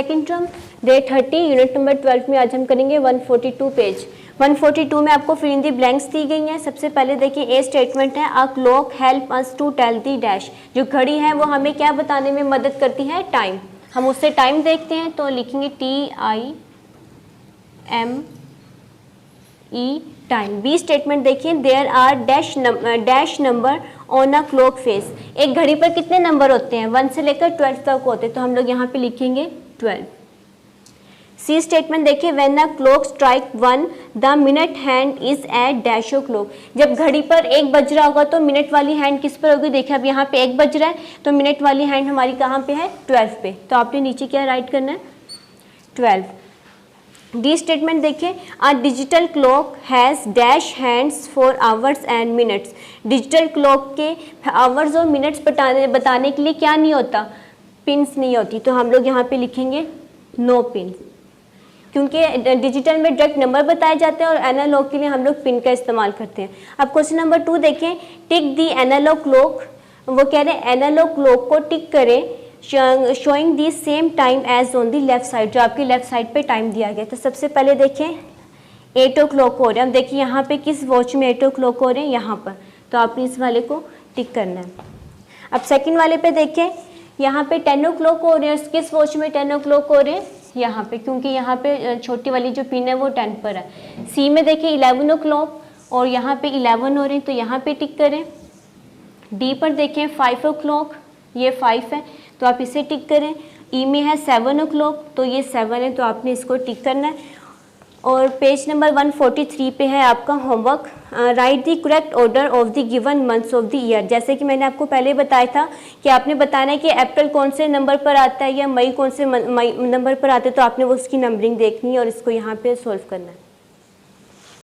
Second term day 30 unit number 12 में आज हम करेंगे 142 पेज। 142 में आपको फिल इन दी ब्लैंक्स दी गई हैं। सबसे पहले देखिए ए स्टेटमेंट है, a clock help us to tell the dash. जो घड़ी है वो हमें क्या बताने में मदद करती है, टाइम। हम उससे टाइम देखते हैं तो लिखेंगे TIME टाइम। बी स्टेटमेंट देखिए, there are dash number on a clock face. एक घड़ी पर कितने नंबर होते हैं, 1 से लेकर 12 तक होते हैं, तो हम लोग यहाँ पे लिखेंगे 12। सी स्टेटमेंट देखिए, when a clock strike 1 the minute hand is at dash o'clock. जब घड़ी पर 1 बज रहा होगा तो मिनट वाली हैंड किस पर होगी, देखिए अब यहाँ पे 1 बज रहा है तो मिनट वाली हैंड हमारी कहाँ पे है, 12 पे। तो आपने नीचे क्या राइट करना है, 12। डी स्टेटमेंट देखिए, a digital clock has dash hands for hours and minutes. Digital clock के आवर्स और मिनट्स बताने के लिए क्या नहीं होता, पिन्स नहीं होती, तो हम लोग यहाँ पे लिखेंगे नो पिन, क्योंकि डिजिटल में डायरेक्ट नंबर बताए जाते हैं और एनालॉग के लिए हम लोग पिन का इस्तेमाल करते हैं। अब क्वेश्चन नंबर 2 देखें, टिक दी एनालॉग क्लॉक। वो कह रहे हैं एनालॉग क्लॉक को टिक करें showing the same time as on the left side. जो आपकी लेफ्ट साइड पे टाइम दिया गया, तो सबसे पहले देखें 8 o'clock हो रहे हैं। अब देखिए यहाँ पे किस वॉच में 8 o'clock हो रहे हैं, यहाँ पर, तो आपने इस वाले को टिक करना है। अब सेकंड वाले पे देखें, यहाँ पे 10 o'clock हो रहे हैं, किस वॉच में 10 o'clock हो रहे हैं, यहाँ पे, क्योंकि यहाँ पे छोटी वाली जो पिन है वो 10 पर है। सी में देखिए 11 o'clock और यहाँ पे 11 हो रहे हैं, तो यहाँ पे टिक करें। डी पर देखें 5 o'clock, ये 5 है तो आप इसे टिक करें। ई में है 7 o'clock, तो ये 7 है तो आपने इसको टिक करना है। और पेज नंबर 143 पे है आपका homework, right the correct order of the given months of the year. जैसे कि मैंने आपको पहले बताया था कि आपने बताना है कि अप्रैल कौन से नंबर पर आता है या मई कौन से नंबर पर आता है, तो आपने वो उसकी नंबरिंग देखनी है और इसको यहाँ पे सॉल्व करना है।